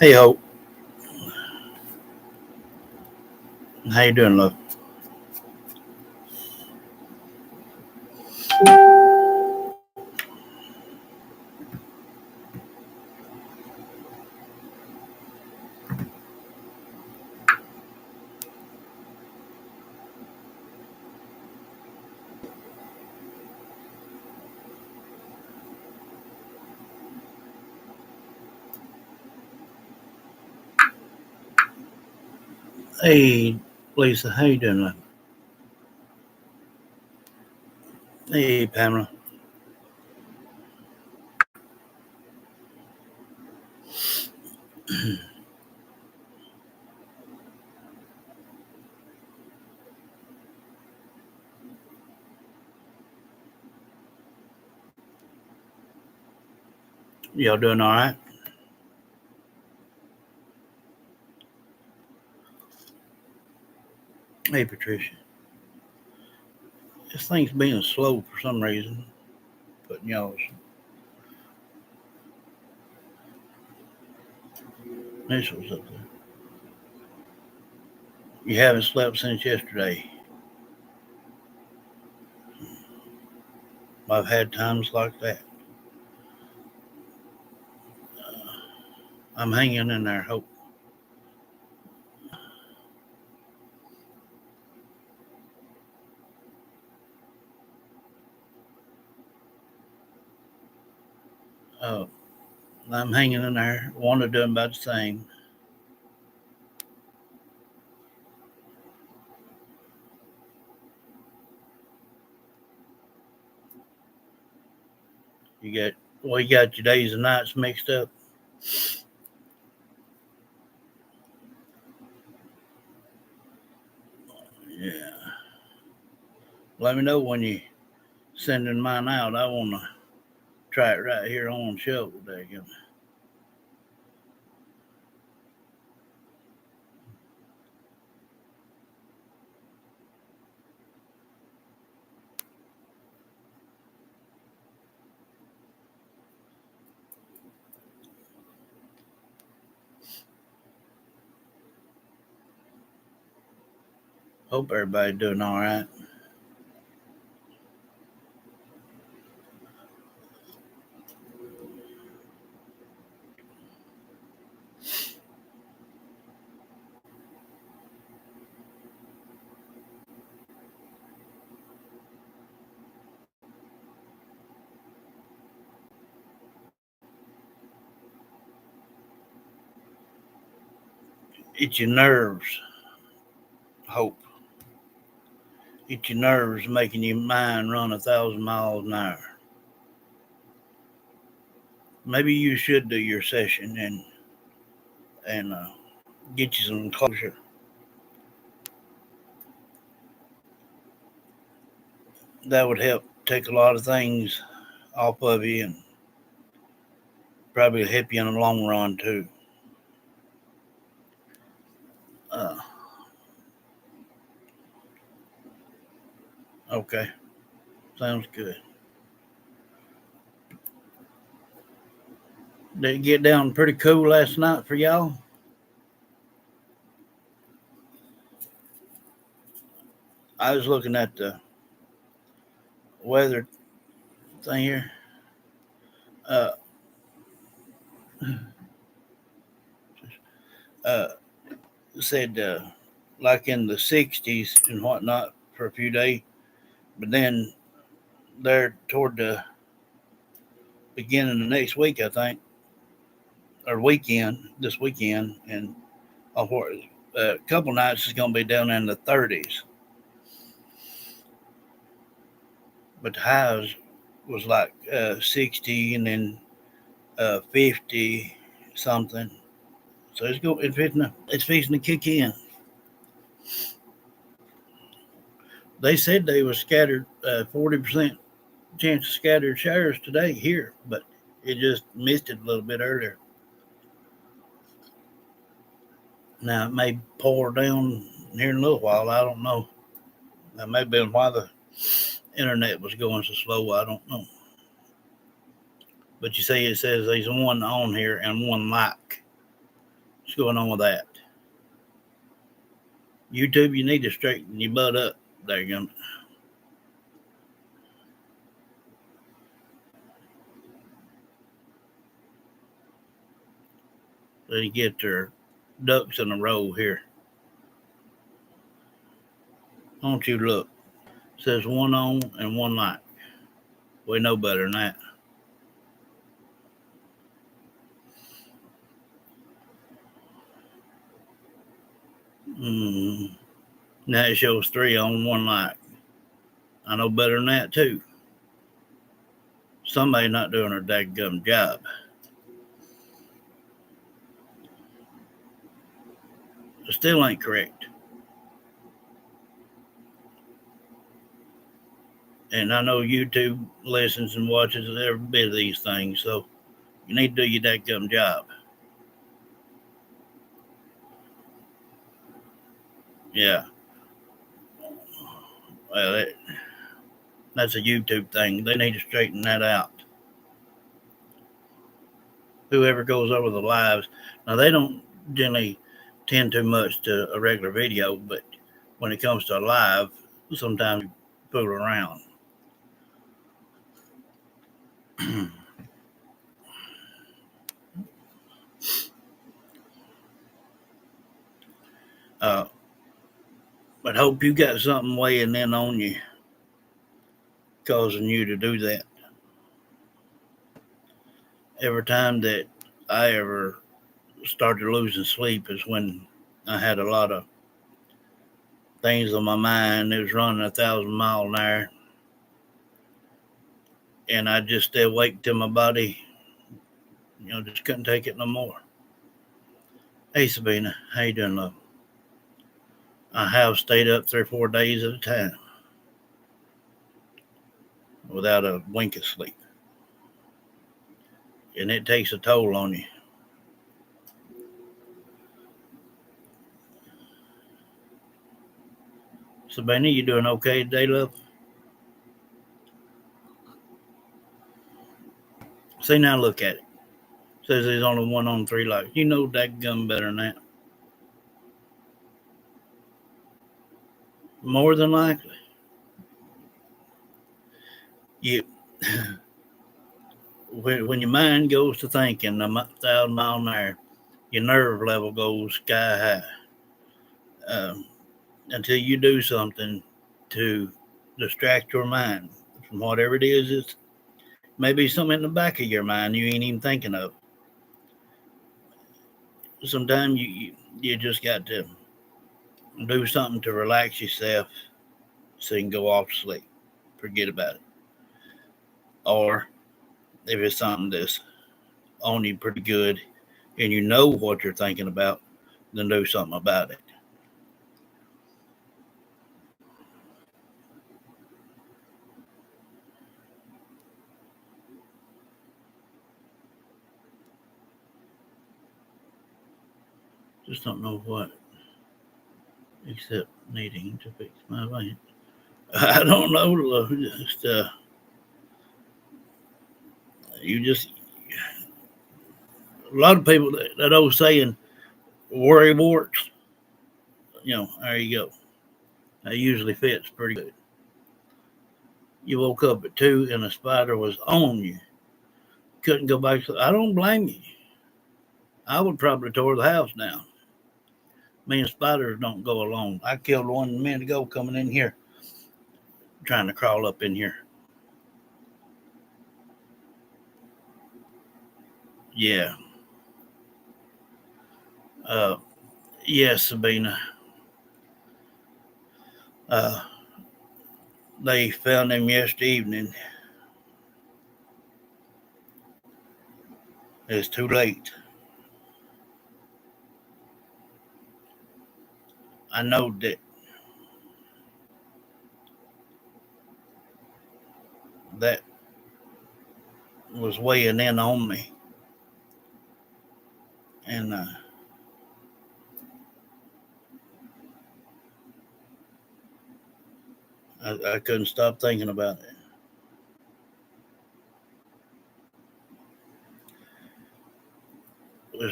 Hey Hope, how you doing, love? Hey Lisa, how you doing, love? Hey Pamela, y'all doing all right? Hey Patricia, this thing's being slow for some reason. Putting y'all's initials up there. You haven't slept since yesterday. I've had times like that. I'm hanging in there, Hope. Uh, I'm hanging in there. Wanda doing about the same. You got your days and nights mixed up. Yeah. Let me know when you sending mine out. I want to try it right here on the show today. Hope everybody doing all right. It's your nerves, Hope. It's your nerves making your mind run 1,000 miles an hour. Maybe you should do your session and get you some closure. That would help take a lot of things off of you and probably help you in the long run too. Uh, okay, sounds good. Did it get down pretty cool last night for y'all? I was looking at the weather thing here. Uh, uh, said like in the 60s and whatnot for a few days, but then there toward the beginning of next week, I think, or weekend, this weekend, and a couple nights is going to be down in the 30s, but the highs was like 60 and then 50 something. So it's fixing to kick in. They said they were scattered 40% chance of scattered showers today here, but it just missed it a little bit earlier. Now it may pour down here in a little while. I don't know. That may be why the internet was going so slow. I don't know. But you see, it says there's one on here and one like. What's going on with that? YouTube, you need to straighten your butt up. There you go. They get their ducks in a row here. Don't you look? It says one on and one like. We know better than that. Now it shows 3 on, 1 like. I know better than that too. Somebody not doing their dadgum job. It still ain't correct. And I know YouTube listens and watches every bit of these things, so you need to do your dadgum job. Yeah. Well, that's a YouTube thing. They need to straighten that out. Whoever goes over the lives, now they don't generally tend too much to a regular video, but when it comes to a live, sometimes you fool around. But hope you got something weighing in on you, causing you to do that. Every time that I ever started losing sleep is when I had a lot of things on my mind. It was running 1,000 miles an hour, and I just stay awake till my body, just couldn't take it no more. Hey Sabina, how you doing, love? I have stayed up 3 or 4 days at a time without a wink of sleep, and it takes a toll on you. Sabina, you doing okay today, love? See, now look at it. Says there's only 1 on 3 likes. You know that gun better than that. More than likely. You when your mind goes to thinking 1,000 miles an hour, your nerve level goes sky high. Until you do something to distract your mind from whatever it is, it's maybe something in the back of your mind you ain't even thinking of. Sometimes you just got to do something to relax yourself so you can go off to sleep. Forget about it. Or if it's something that's on you pretty good and you know what you're thinking about, then do something about it. Just don't know what, except needing to fix my van. I don't know. Just you just a lot of people that old saying worry warts. There you go. That usually fits pretty good. You woke up at 2 and a spider was on you. Couldn't go back. I don't blame you. I would probably tore the house down. Me and spiders don't go alone. I killed one a minute ago coming in here, trying to crawl up in here. Yeah. Yes, Sabina. Uh, they found him yesterday evening. It's too late. I know that was weighing in on me, and I couldn't stop thinking about it.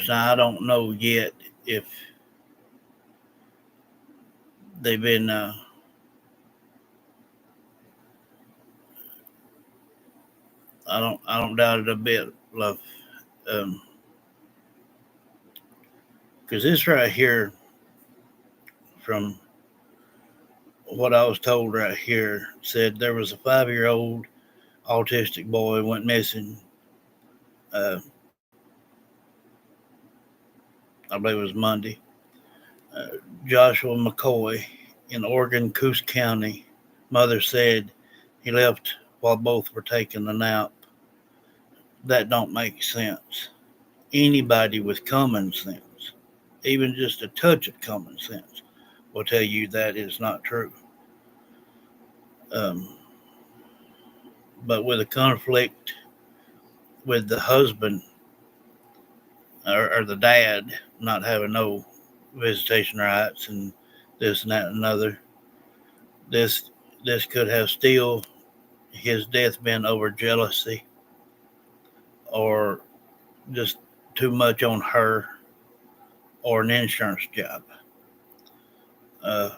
I don't know yet if they've been. I don't doubt it a bit, love. Um, because this right here, from what I was told right here, said there was a 5-year-old autistic boy went missing. Uh, I believe it was Monday. Uh, Joshua McCoy in Oregon, Coos County. Mother said he left while both were taking a nap. That don't make sense. Anybody with common sense, even just a touch of common sense, will tell you that is not true. Um, but with a conflict with the husband or the dad not having no visitation rights and this and that and another, this this could have still his death been over jealousy or just too much on her or an insurance job. Uh,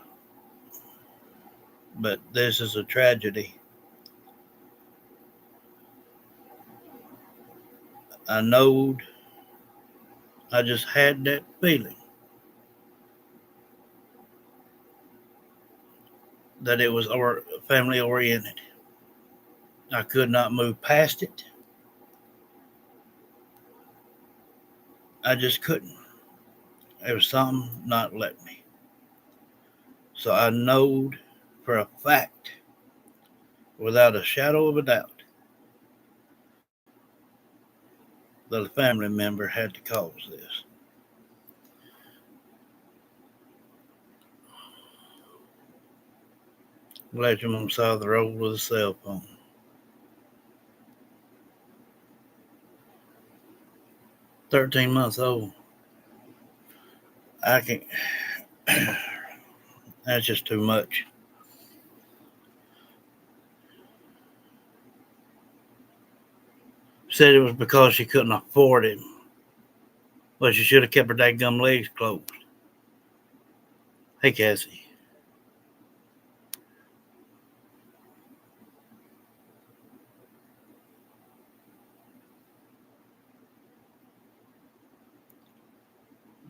but this is a tragedy. I knowed, I just had that feeling that it was family oriented. I could not move past it. I just couldn't. There was something not letting me. So I knowed for a fact, without a shadow of a doubt, that a family member had to cause this. Glad your mom saw the road with a cell phone. 13 months old. I can That's just too much. Said it was because she couldn't afford it. But she should have kept her dadgum legs closed. Hey, Cassie.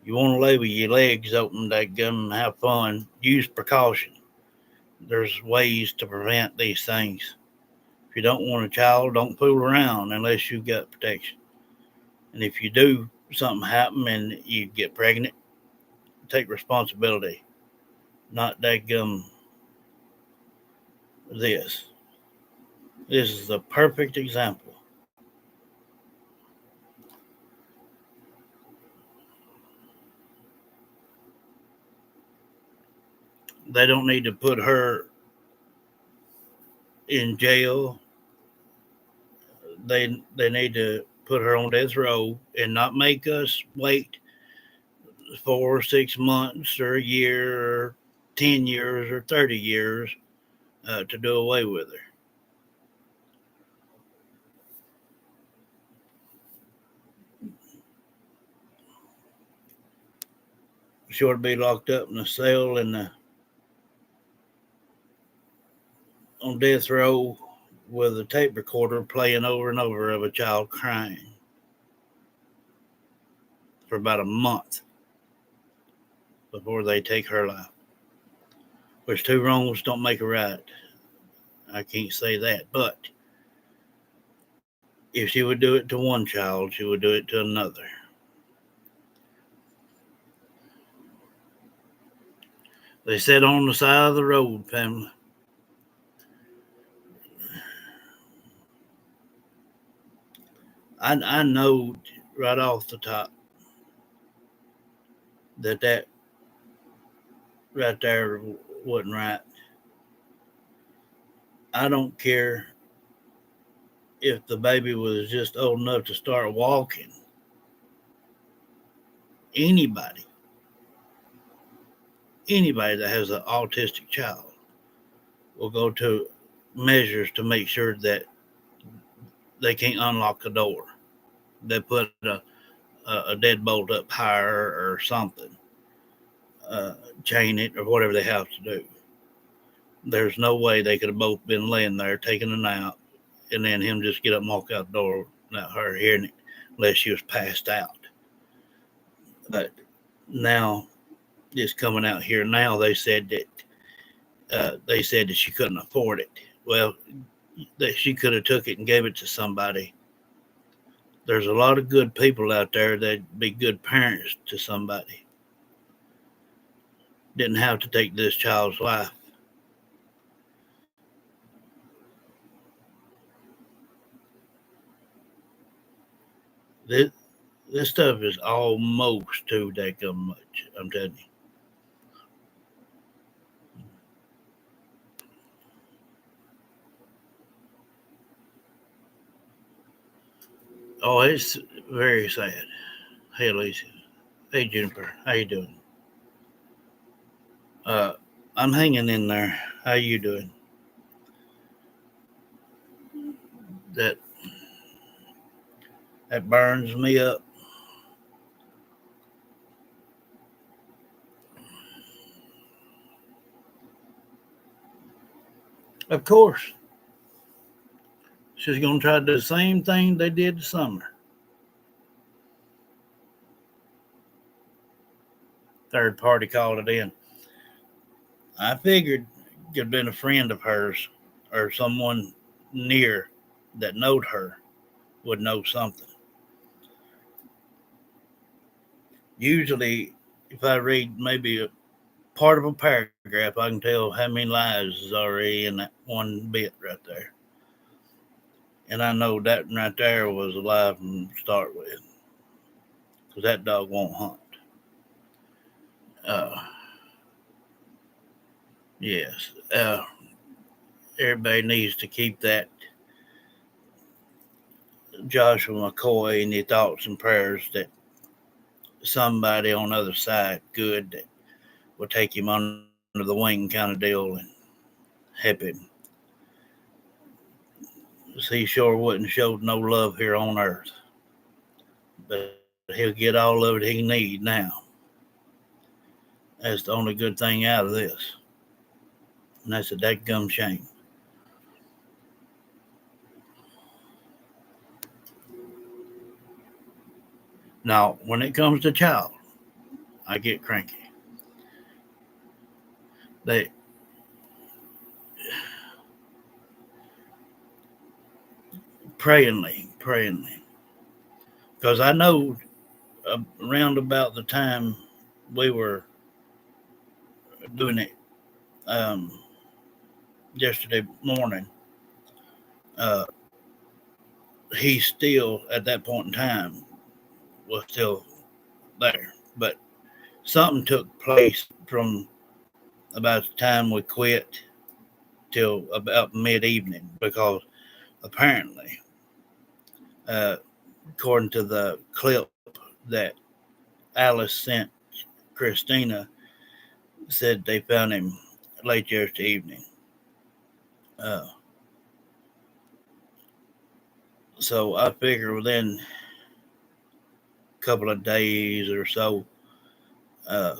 You want to lay with your legs open, dadgum, and have fun. Use precaution. There's ways to prevent these things. If you don't want a child, don't fool around unless you've got protection. And if you do, something happen and you get pregnant, take responsibility. Not dadgum this. This is the perfect example. They don't need to put her in jail. They need to put her on death row and not make us wait 4 or 6 months or a year or 10 years or 30 years to do away with her. She ought to be locked up in a cell and on death row with a tape recorder playing over and over of a child crying for about a month before they take her life. Which two wrongs don't make a right. I can't say that, but if she would do it to one child, she would do it to another. They said on the side of the road, family. I know right off the top that right there wasn't right. I don't care if the baby was just old enough to start walking. Anybody, anybody that has an autistic child will go to measures to make sure that they can't unlock the door. They put a deadbolt up higher or something, uh, chain it or whatever they have to do. There's no way they could have both been laying there taking a nap, and then him just get up and walk out the door without her hearing it, unless she was passed out. But now it's coming out here now. They said that she couldn't afford it. Well, that she could have took it and gave it to somebody. There's a lot of good people out there that'd be good parents to somebody. Didn't have to take this child's life. This this stuff is almost too damn much. I'm telling you. Oh, it's very sad. Hey, Alicia. Hey, Jennifer. How you doing? Uh, I'm hanging in there. How you doing? That that burns me up. Of course, she's gonna try to do the same thing they did this summer. Third party called it in. I figured it could have been a friend of hers or someone near that knowed her would know something. Usually, if I read maybe a part of a paragraph, I can tell how many lives is already in that one bit right there. And I know that right there was alive from start with, because that dog won't hunt. Uh, yes, everybody needs to keep that Joshua McCoy in your thoughts and prayers that somebody on the other side good that will take him under the wing kind of deal and help him. He sure wouldn't show no love here on earth, but he'll get all of it he need now. That's the only good thing out of this, and that's a dadgum shame. Now, when it comes to child, I get cranky. They prayingly, because I know around about the time we were doing it um, yesterday morning, uh, he still at that point in time was still there, but something took place from about the time we quit till about mid evening because apparently, uh, according to the clip that Alice sent Christina, said they found him late yesterday evening. Uh, so I figure within a couple of days or so, uh,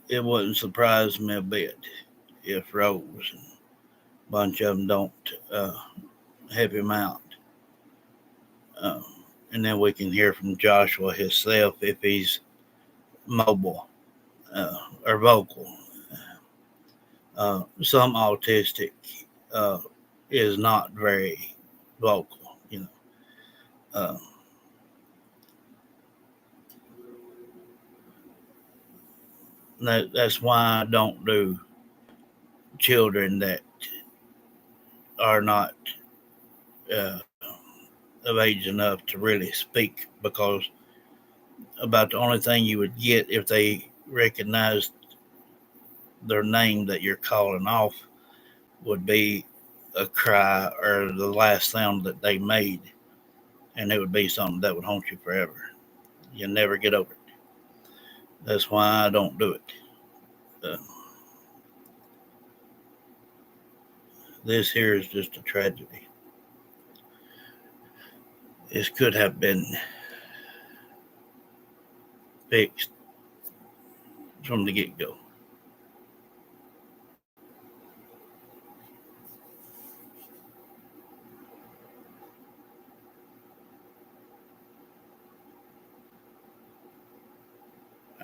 it wouldn't surprise me a bit if Rose and a bunch of them don't uh, help him out. Um, and then we can hear from Joshua himself if he's mobile or vocal. Some autistic uh, is not very vocal, you know. Uh, that's why I don't do children that are not uh, of age enough to really speak because about the only thing you would get if they recognized their name that you're calling off would be a cry or the last sound that they made, and it would be something that would haunt you forever. You never get over it. That's why I don't do it. Uh, this here is just a tragedy. This could have been fixed from the get go.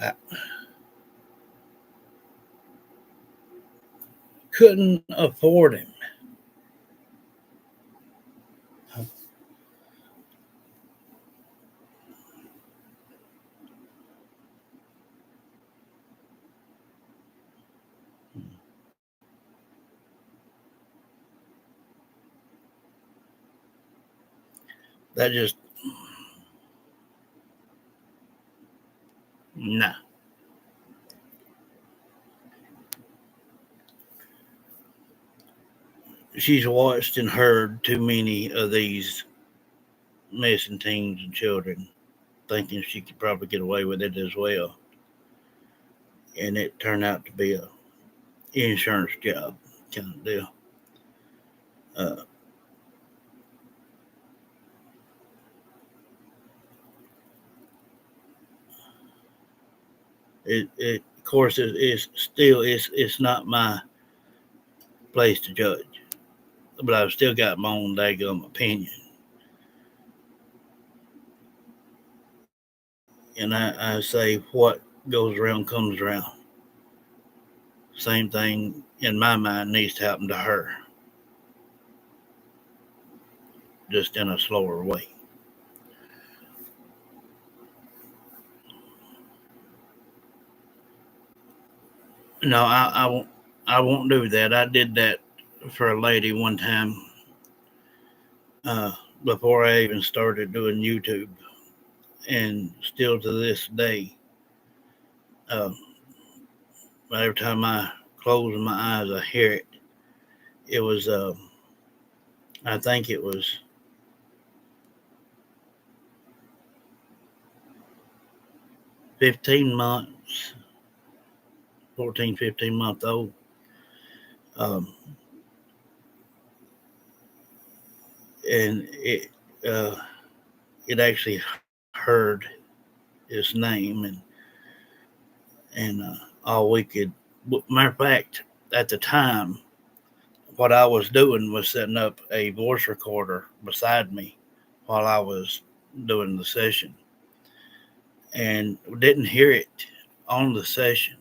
I couldn't afford him. That just, nah. She's watched and heard too many of these missing teens and children, thinking she could probably get away with it as well. And it turned out to be a insurance job kind of deal. Uh, it of course it's still it's not my place to judge, but I've still got my own daggum opinion. And I say what goes around comes around. Same thing in my mind needs to happen to her, just in a slower way. No, I won't. I won't do that. I did that for a lady one time uh, before I even started doing YouTube, and still to this day, uh, every time I close my eyes, I hear it. It was, I think it was 15 months, 14, 15-month old. Um, and uh, it actually heard his name, and all we could. Matter of fact, at the time, what I was doing was setting up a voice recorder beside me while I was doing the session, and didn't hear it on the session.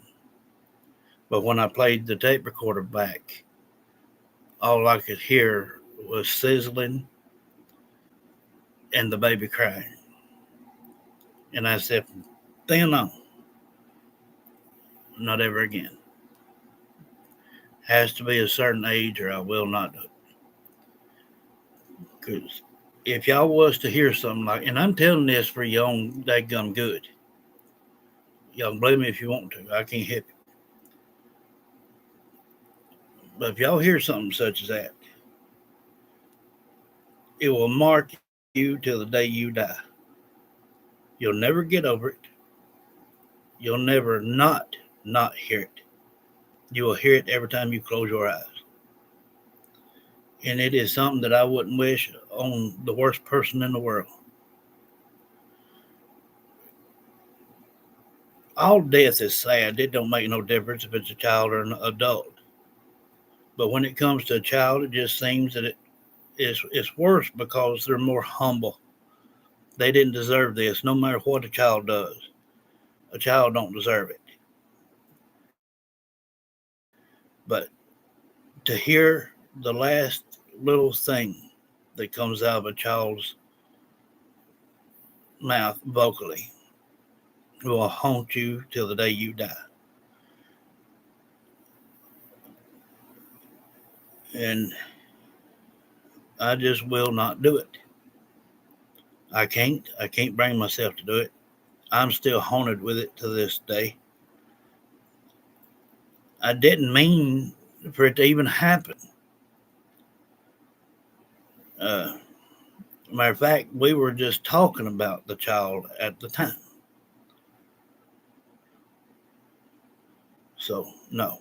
But when I played the tape recorder back, all I could hear was sizzling and the baby crying. And I said, from then on, not ever again. Has to be a certain age or I will not do it. Because if y'all was to hear something like, and I'm telling this for your own dadgum good, y'all can blame me if you want to. I can't help it. But if y'all hear something such as that, it will mark you till the day you die. You'll never get over it. You'll never not hear it. You will hear it every time you close your eyes. And it is something that I wouldn't wish on the worst person in the world. All death is sad. It don't make no difference if it's a child or an adult. But when it comes to a child, it just seems that it's worse because they're more humble. They didn't deserve this, no matter what a child does. A child don't deserve it. But to hear the last little thing that comes out of a child's mouth vocally will haunt you till the day you die. And I just will not do it. I can't. I can't bring myself to do it. I'm still haunted with it to this day. I didn't mean for it to even happen. Uh, Matter of fact, we were just talking about the child at the time. So, no,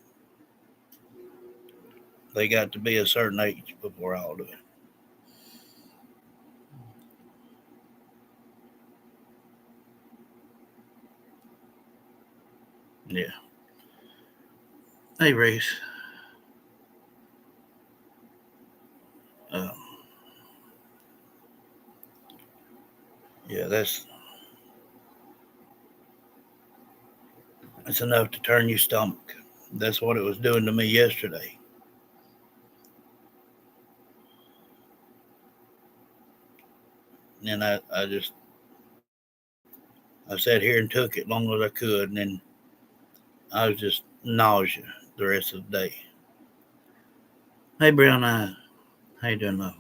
they got to be a certain age before I'll do it. Yeah. Hey, Reese. Um, yeah, that's enough to turn your stomach. That's what it was doing to me yesterday. And I sat here and took it long as I could, and then I was just nausea the rest of the day. Hey, Brown Eye, how you doing, love?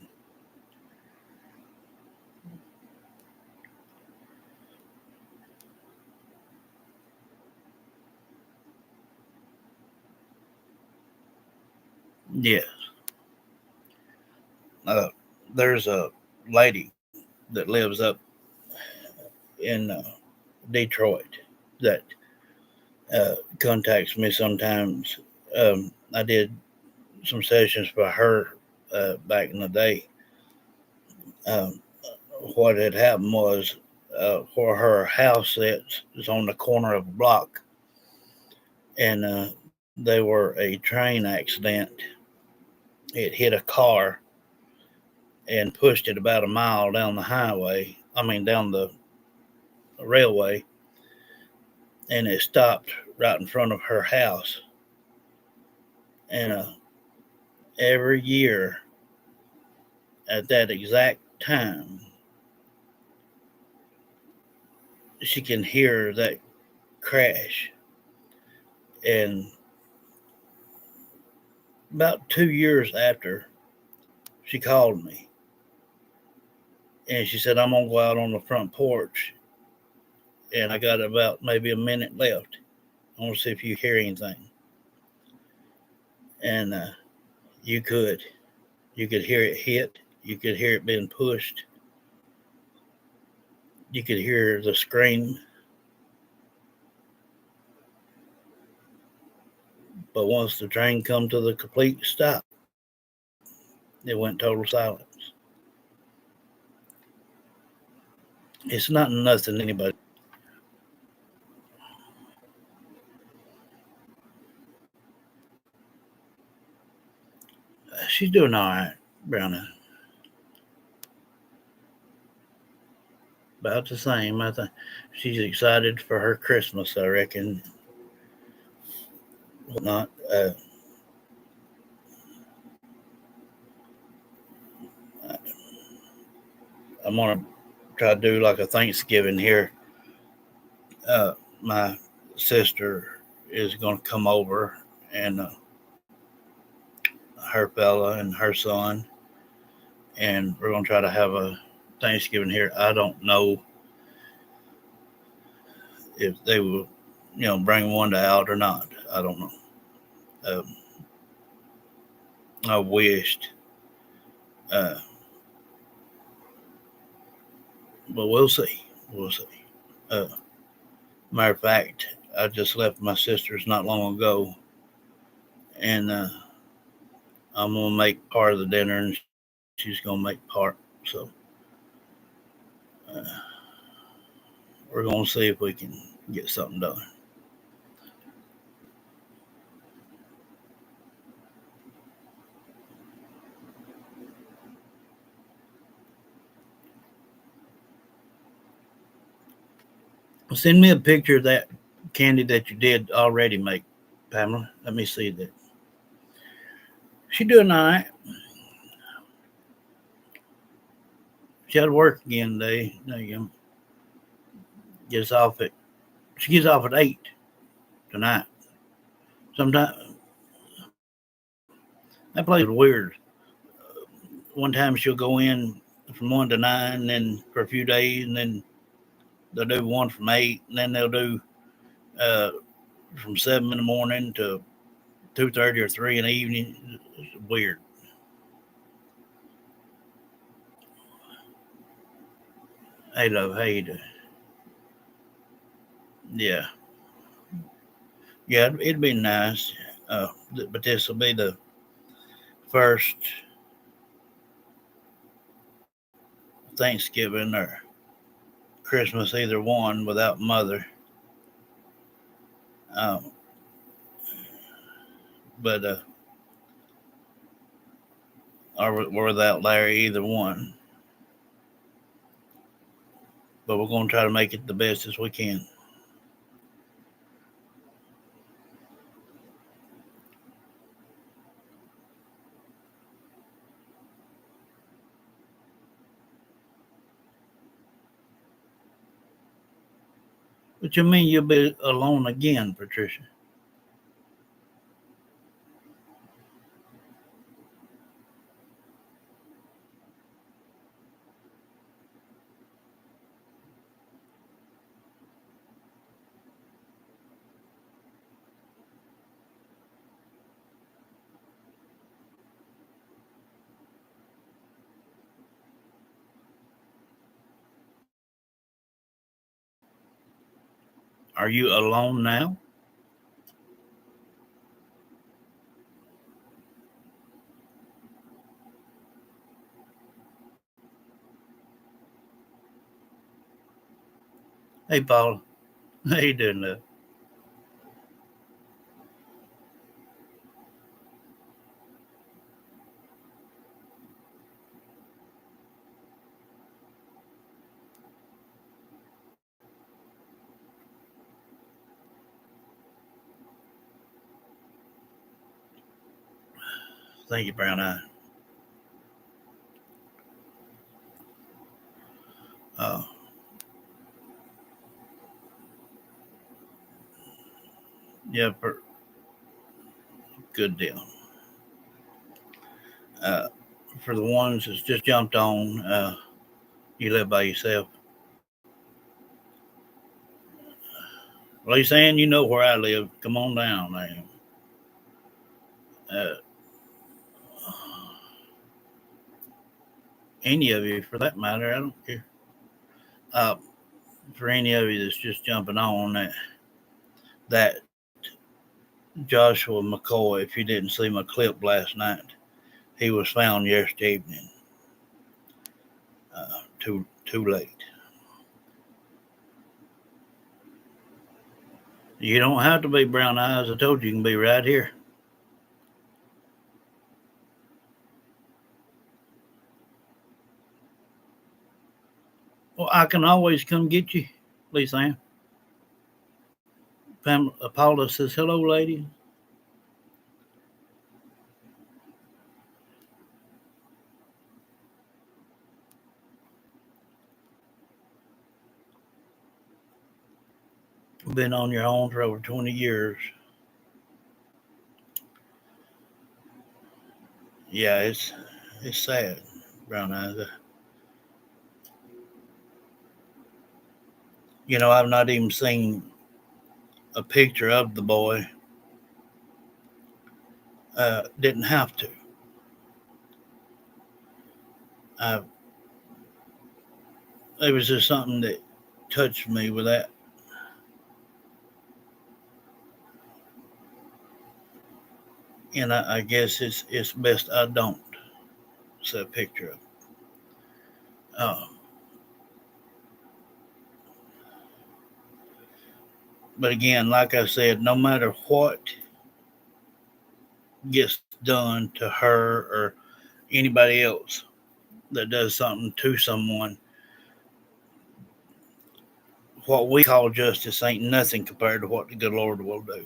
Yes. Uh, there's a lady that lives up in Detroit that contacts me sometimes. I did some sessions for her back in the day. Um, what had happened was where her house sits is on the corner of a block, and they were a train accident. It hit a car and pushed it about a mile down the highway. I mean, down the railway, and it stopped right in front of her house. And every year at that exact time, she can hear that crash. And about 2 years after, she called me and she said, "I'm gonna go out on the front porch, and I got about maybe a minute left. I want to see if you hear anything." And you could, you could hear it hit. You could hear it being pushed. You could hear the scream. But once the train come to the complete stop, it went total silence. It's not nothing anybody. She's doing all right, Brownie. About the same. I think she's excited for her Christmas. I reckon. Whatnot. I'm gonna try to do like a Thanksgiving here. My sister is gonna come over, and her fella and her son, and we're gonna try to have a Thanksgiving here. I don't know if they will, bring Wanda out or not. I don't know. Um, I wished, uh, but we'll see. We'll see. Uh, Matter of fact, I just left my sister's not long ago, and I'm gonna make part of the dinner, and she's gonna make part. So uh, we're gonna see if we can get something done. Send me a picture of that candy that you did already make, Pamela. Let me see that. She doing all right. She had to work again today. Gets off at she gets off at 8 tonight. Sometimes that place is weird. One time she'll go in from 1 to 9, then for a few days, and then they'll do one from 8, and then they'll do uh, from 7 in the morning to 2:30 or 3 in the evening. It's weird. Hey, love, how you doing? Yeah, yeah, it'd be nice. But this will be the first Thanksgiving or Christmas, either one, without mother. Um, but or without Larry, either one. But we're going to try to make it the best as we can. What you mean you'll be alone again, Patricia? Are you alone now? Hey, Paula. How you doing, love? Thank you, Brown Eye. Uh, yeah, good deal. Uh, for the ones that's just jumped on, you live by yourself. Well, he's saying you know where I live. Come on down, man. Uh, any of you, for that matter, I don't care. Uh, for any of you that's just jumping on that Joshua McCoy, if you didn't see my clip last night, he was found yesterday evening. Too late. You don't have to be Brown Eyes. I told you can be right here. Well, I can always come get you, Lisa Ann. Paula says, hello, lady. Been on your own for over 20 years. Yeah, it's sad, Brown Eyes. I've not even seen a picture of the boy. Didn't have to. I, it was just something that touched me with that. And I guess it's best I don't see a picture of it. But again, like I said, no matter what gets done to her or anybody else that does something to someone, what we call justice ain't nothing compared to what the good Lord will do.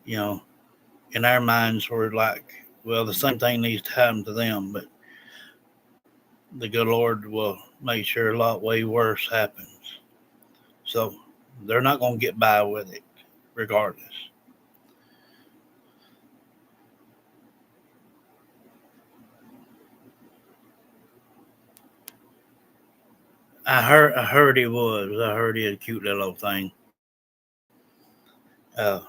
You know, in our minds, we're like, well, the same thing needs to happen to them, but the good Lord will make sure a lot way worse happens. So they're not going to get by with it regardless. I heard he was. I heard he had a cute little thing. Uh,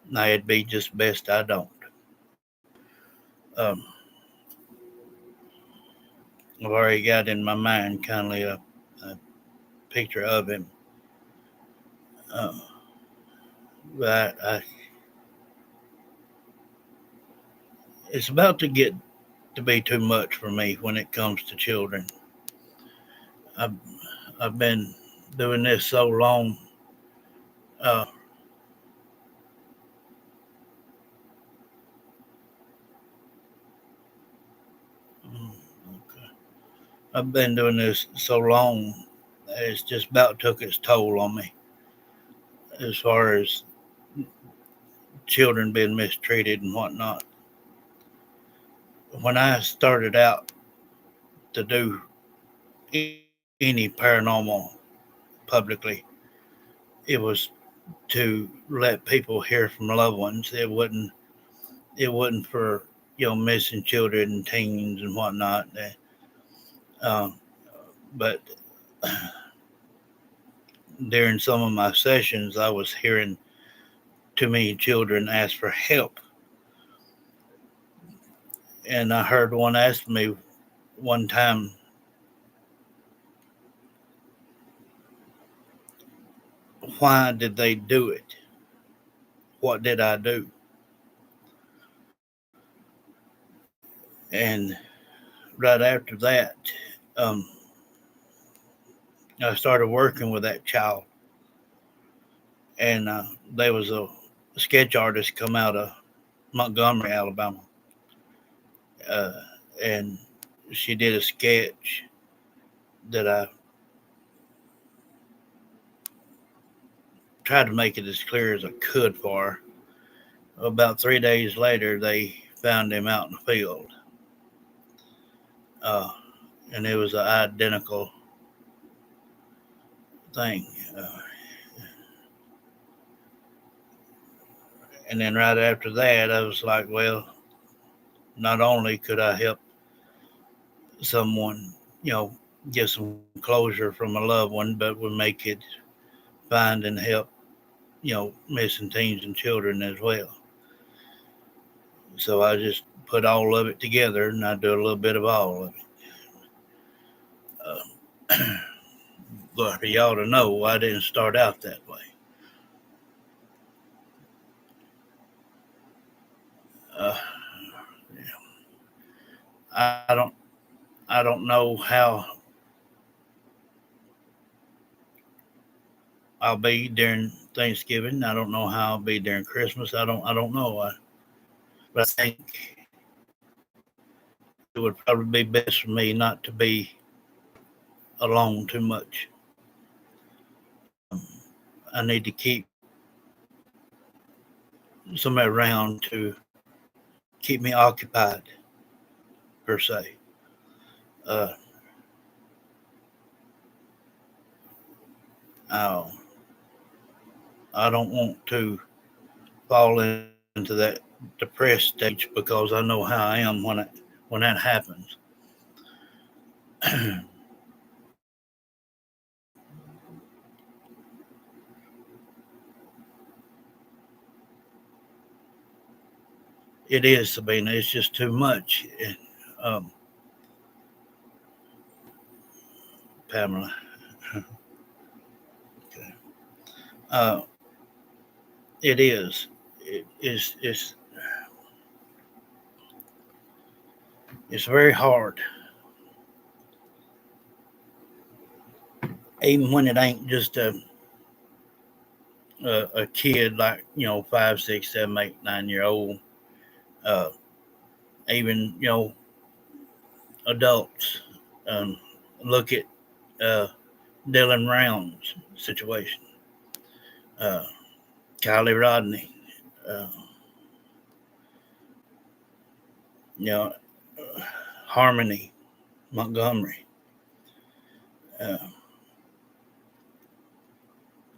Now it'd be just best I don't. Um, I've already got in my mind kindly a picture of him. Uh, but it's about to get to be too much for me when it comes to children. I've, I've been doing this so long. Uh, okay. I've been doing this so long, it's just about took its toll on me as far as children being mistreated and whatnot. When I started out to do any paranormal publicly, it was to let people hear from loved ones. It wasn't for missing children and teens and whatnot. Um, but during some of my sessions, I was hearing too many children ask for help, and I heard one ask me one time, "Why did they do it? What did I do?" And right after that, um, I started working with that child, and there was a sketch artist come out of Montgomery, Alabama, uh, and she did a sketch that I tried to make it as clear as I could for her. About 3 days later, they found him out in the field, uh, and it was an identical thing. Uh, and then right after that, I was like, well, not only could I help someone, get some closure from a loved one, but would make it find and help, missing teens and children as well. So I just put all of it together, and I do a little bit of all of it. But for y'all to know, I didn't start out that way. Uh, I don't, I don't know how I'll be during Thanksgiving. I don't know how I'll be during Christmas. I don't know. But I think it would probably be best for me not to be alone too much. I need to keep somebody around to keep me occupied, per se. Uh, I, I don't want to fall into that depressed stage because I know how I am when that happens. It is, Sabina. It's just too much. Um, Pamela. Okay. Uh, it is. It's very hard, even when it ain't just a kid like 5, 6, 7, 8, 9 year old. Uh, even adults. Um, Look at uh, Dylan Round's situation. Uh, Kylie Rodney. Uh, you know, Harmony Montgomery. Uh,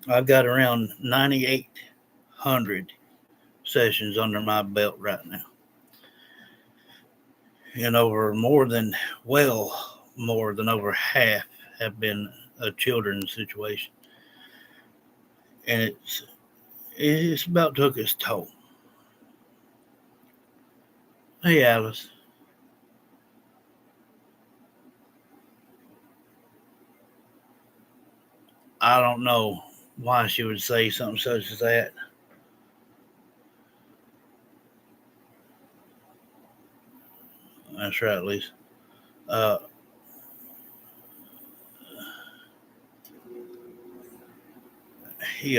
I've got around 9,800 sessions under my belt right now, and more than over half have been a children's situation, and it's about took its toll. Hey, Alice, I don't know why she would say something such as that. That's right, Lisa. Uh, he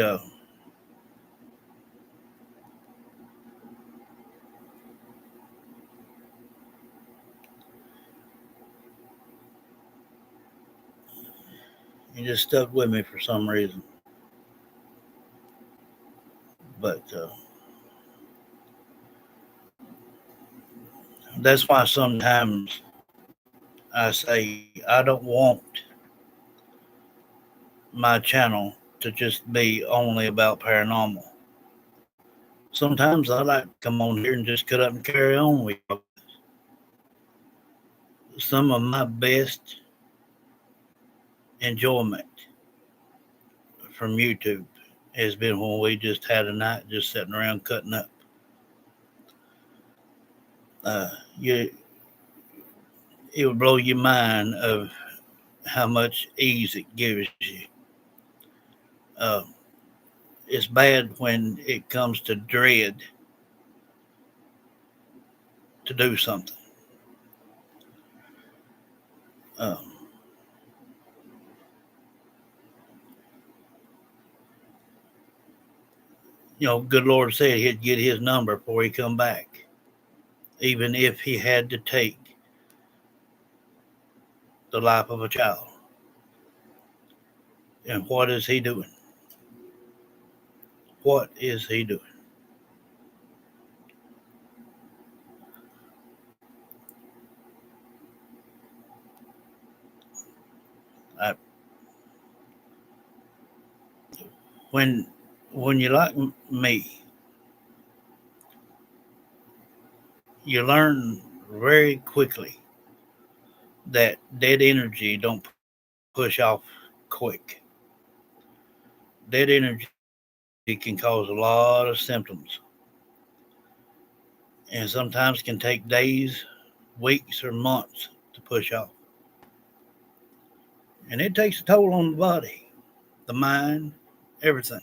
he just stuck with me for some reason. But that's why sometimes I say I don't want my channel to just be only about paranormal. Sometimes I like to come on here and just cut up and carry on with you. Some of my best enjoyment from YouTube has been when we just had a night just sitting around cutting up. You, it would blow your mind of how much ease it gives you. Uh, it's bad when it comes to dread to do something. Um, good Lord said he'd get his number before he come back, even if he had to take the life of a child. And what is he doing? What is he doing? I, when when you like me, you learn very quickly that dead energy don't push off quick. Dead energy can cause a lot of symptoms, and sometimes can take days, weeks, or months to push off. And it takes a toll on the body, the mind, everything.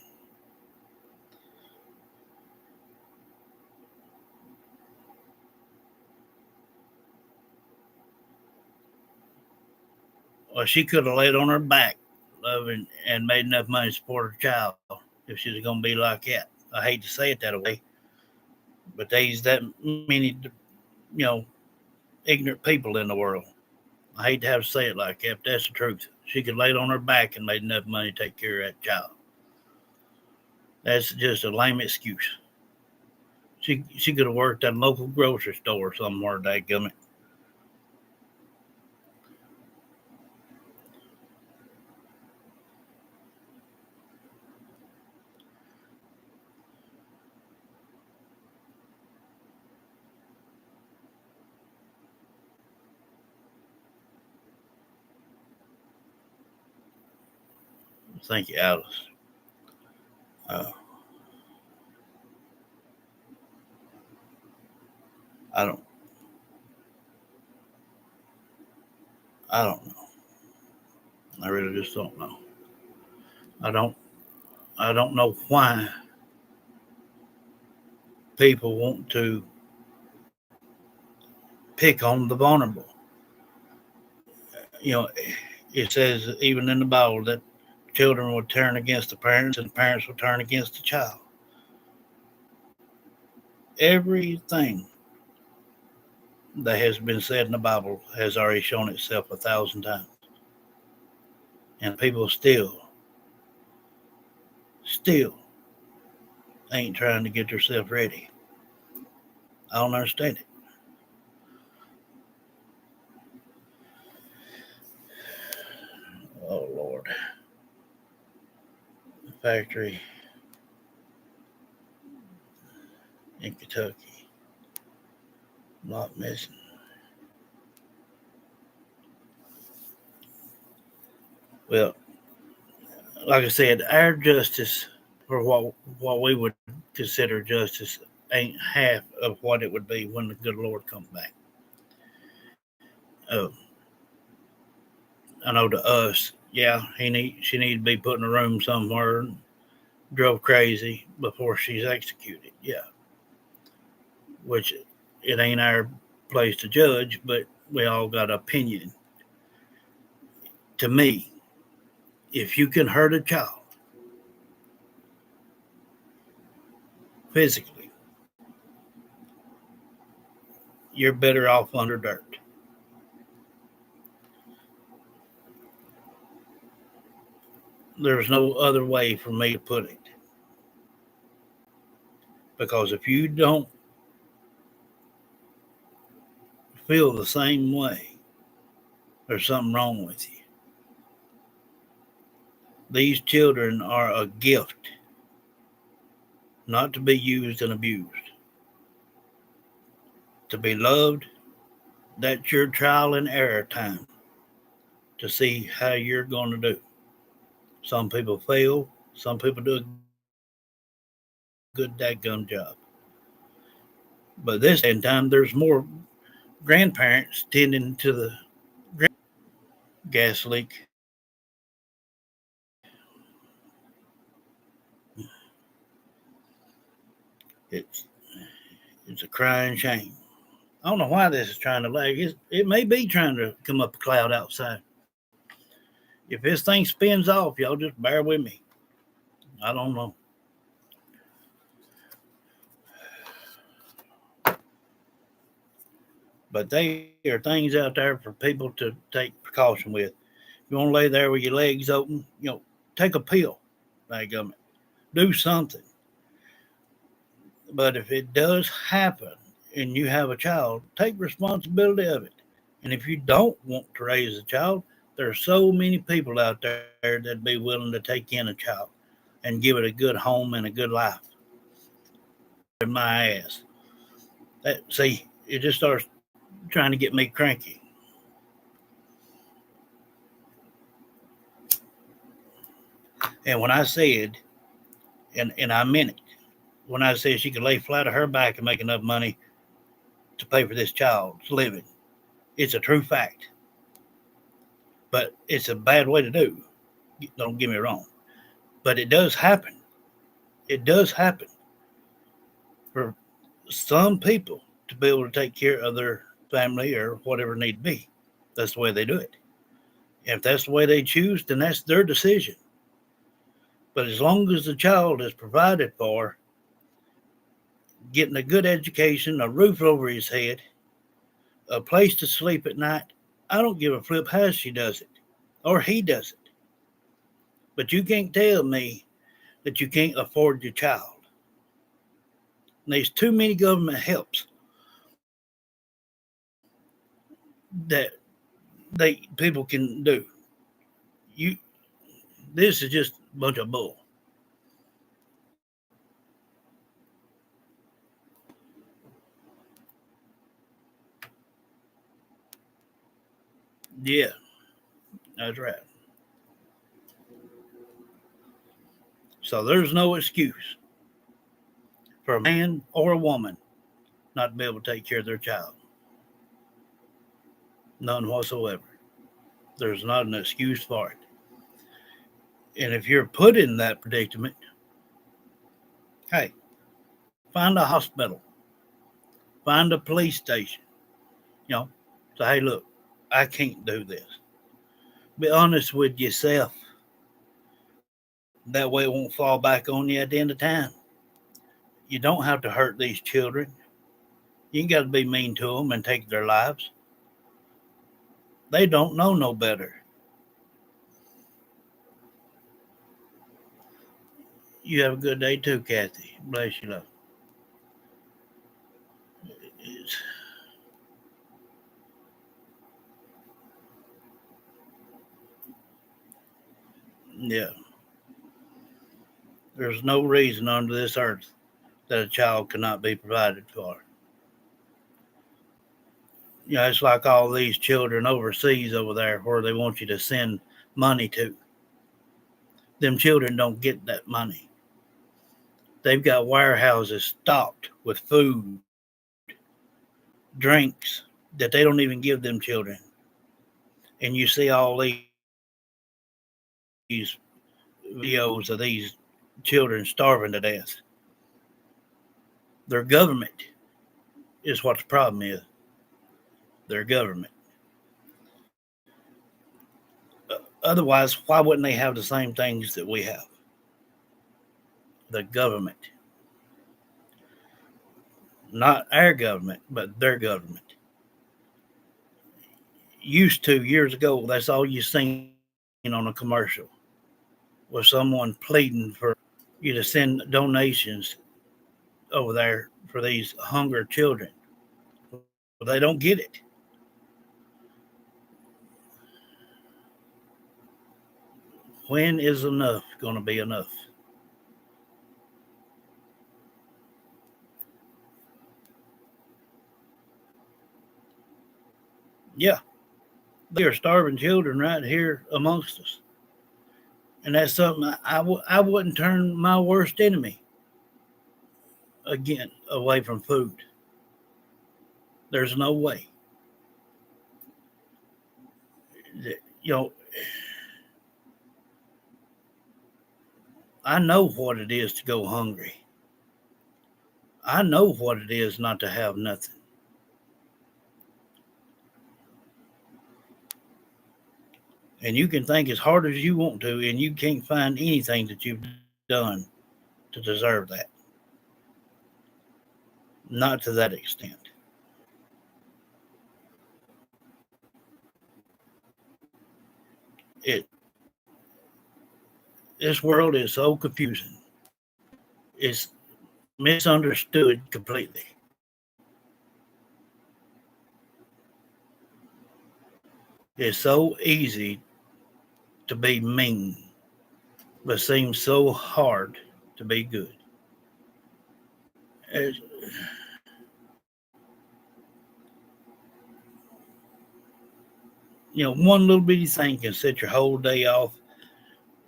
Well, she could have laid on her back, loving, and made enough money to support her child if she was going to be like that. I hate to say it that way, but there's that many, you know, ignorant people in the world. I hate to have to say it like that, but that's the truth. She could lay it on her back and made enough money to take care of that child. That's just a lame excuse. She could have worked at a local grocery store somewhere, dadgummit. Thank you, Alice. Uh, I don't, I don't know. I really just don't know. I don't, I don't know why people want to pick on the vulnerable. You know, it says even in the Bible that children will turn against the parents and parents will turn against the child. Everything that has been said in the Bible has already shown itself 1,000 times. And people still ain't trying to get themselves ready. I don't understand it. Oh, Lord. The factory in Kentucky. Not missing. Well, like I said, our justice, or what we would consider justice, ain't half of what it would be when the good Lord comes back. Uh, I know to us, yeah, she need to be put in a room somewhere, and drove crazy before she's executed. Yeah, which it ain't our place to judge, but we all got an opinion. To me, if you can hurt a child, physically, you're better off under dirt. There's no other way for me to put it. Because if you don't feel the same way, there's something wrong with you. These children are a gift, not to be used and abused. To be loved, that's your trial and error time to see how you're going to do. Some people fail, some people do a good dadgum job. But this day and time, there's more grandparents tending to the gas leak. It's it's a crying shame. I don't know why this is trying to lag. It may be trying to come up a cloud outside. If this thing spins off, y'all just bear with me. I don't know. But they are things out there for people to take precaution with. You want to lay there with your legs open, take a pill. Like, do something. But if it does happen and you have a child, take responsibility of it. And if you don't want to raise a child, there are so many people out there that'd be willing to take in a child and give it a good home and a good life. In my ass. See, it just starts trying to get me cranky. And when I said, and I meant it, when I said she could lay flat on her back and make enough money to pay for this child's living, it's a true fact. But it's a bad way to do. Don't get me wrong. But it does happen. It does happen for some people to be able to take care of their family or whatever need be. That's the way they do it. If that's the way they choose, then that's their decision. But as long as the child is provided for, getting a good education, a roof over his head, a place to sleep at night, I don't give a flip how she does it or he does it. But you can't tell me that you can't afford your child. And there's too many government helps that people can do. You This is just a bunch of bull. Yeah, that's right. So there's no excuse for a man or a woman not to be able to take care of their child. None whatsoever. There's not an excuse for it. And if you're put in that predicament, hey, find a hospital, find a police station, you know, say, hey, look, I can't do this. Be honest with yourself. That way it won't fall back on you at the end of time. You don't have to hurt these children. You ain't got to be mean to them and take their lives. They don't know no better. You have a good day too, Kathy. Bless you, love. It's, yeah, there's no reason under this earth that a child cannot be provided for. It's like all these children overseas over there where they want you to send money to. Them children don't get that money. They've got warehouses stocked with food, drinks that they don't even give them children. And you see all these videos of these children starving to death. Their government is what the problem is. Their government. Otherwise, why wouldn't they have the same things that we have? The government. not our government, but their government. Used to years ago, that's all you seen on a commercial was someone pleading for you to send donations over there for these hunger children. Well, they don't get it. When is enough going to be enough? Yeah, they are starving children right here amongst us. And that's something I wouldn't turn my worst enemy again away from food. There's no way. You know, I know what it is to go hungry. I know what it is not to have nothing. And you can think as hard as you want to, and you can't find anything that you've done to deserve that. Not to that extent. It This world is so confusing. It's misunderstood completely. It's so easy to be mean, but seems so hard to be good. It's, one little bitty thing can set your whole day off.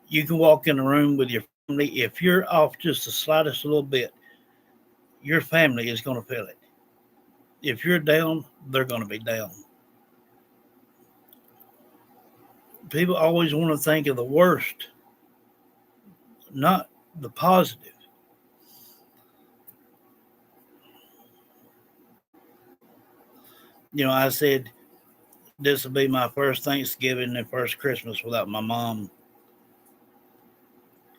You can walk in a room with your family. If you're off just the slightest little bit, your family is going to feel it. If you're down, they're going to be down. People always want to think of the worst, not the positive. I said this will be my first Thanksgiving and first Christmas without my mom.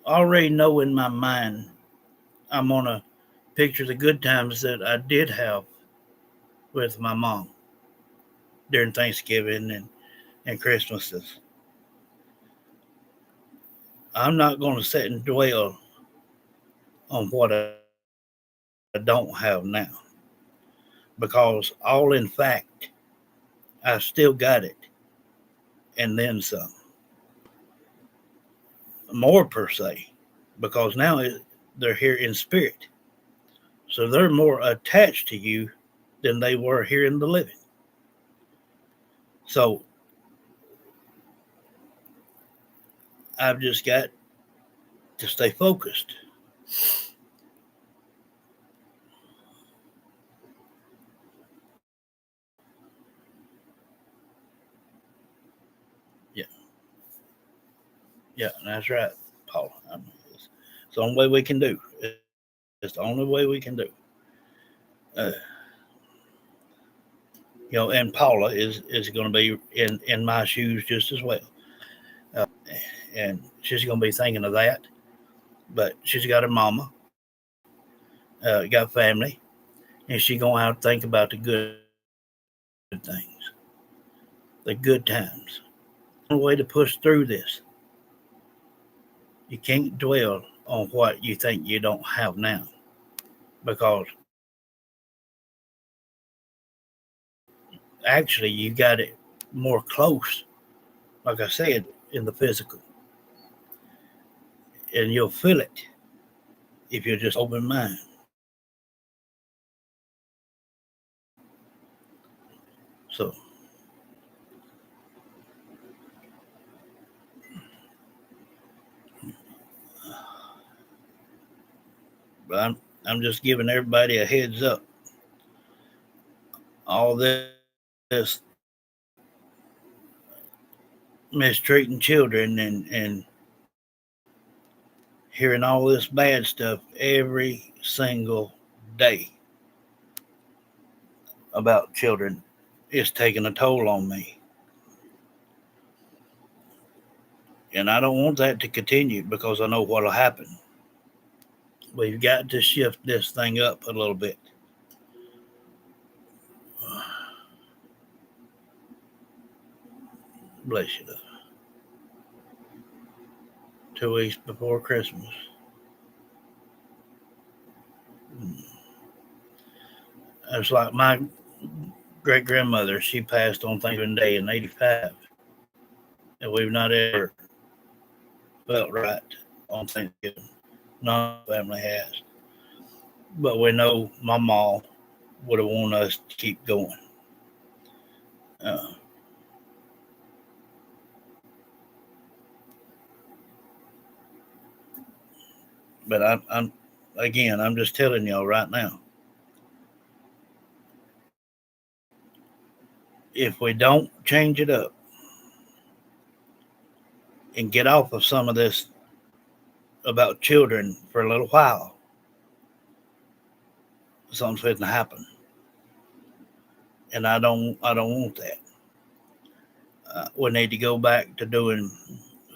I already know in my mind I'm going to picture the good times that I did have with my mom during Thanksgiving and Christmases. I'm not going to sit and dwell on what I don't have now because all in fact, I still got it and then some. More per se, because now they're here in spirit. So they're more attached to you than they were here in the living. So I've just got to stay focused. Yeah, yeah, that's right, Paul. It's the only way we can do. It's the only way we can do. Uh, and Paula is going to be in my shoes just as well, uh, and she's going to be thinking of that. But she's got her mama, got family, and she's going to have to think about the good things, the good times. That's the only way to push through this. You can't dwell on what you think you don't have now because actually you got it more close, like I said, in the physical. And you'll feel it if you're just open mind. So, but I'm just giving everybody a heads up. All this mistreating children and hearing all this bad stuff every single day about children is taking a toll on me. And I don't want that to continue because I know what'll happen. We've got to shift this thing up a little bit. Bless you, love. 2 weeks before Christmas. It's like my great grandmother. She passed on Thanksgiving Day in '85, and we've not ever felt right on Thanksgiving. None of the family has, but we know my mom would have wanted us to keep going. Uh, but I'm again, I'm just telling y'all right now. If we don't change it up and get off of some of this about children for a little while, something's going to happen, and I don't want that. We need to go back to doing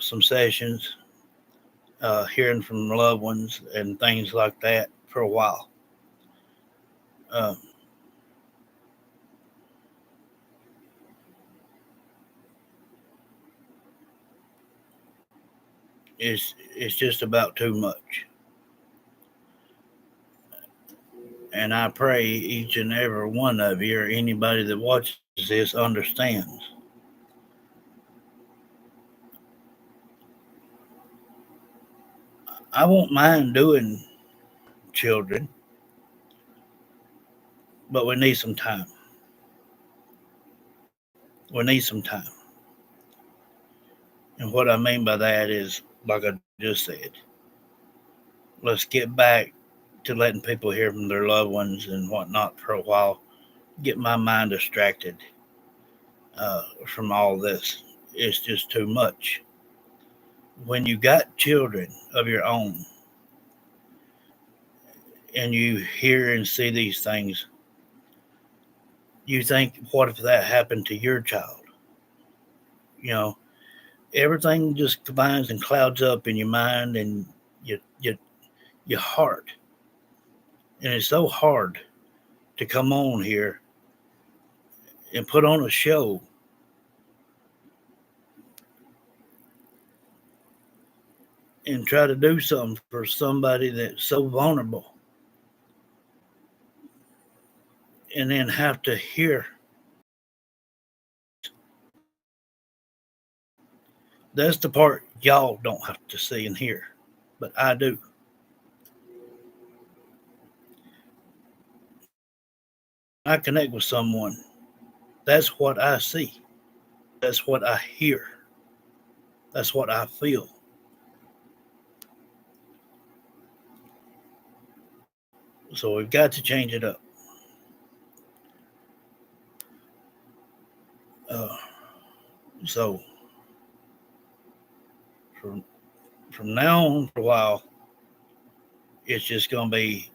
some sessions, hearing from loved ones and things like that for a while. Uh, it's just about too much, and I pray each and every one of you or anybody that watches this understands. I won't mind doing children, but we need some time. We need some time. And what I mean by that is, like I just said, let's get back to letting people hear from their loved ones and whatnot for a while. Get my mind distracted from all this. It's just too much. When you got children of your own and you hear and see these things, you think, what if that happened to your child? You know, everything just combines and clouds up in your mind and your heart. And it's so hard to come on here and put on a show and try to do something for somebody that's so vulnerable and then have to hear. That's the part y'all don't have to see and hear, but I do. I connect with someone. That's what I see. That's what I hear. That's what I feel. So we've got to change it up. Uh, so from from now on for a while, it's just going to be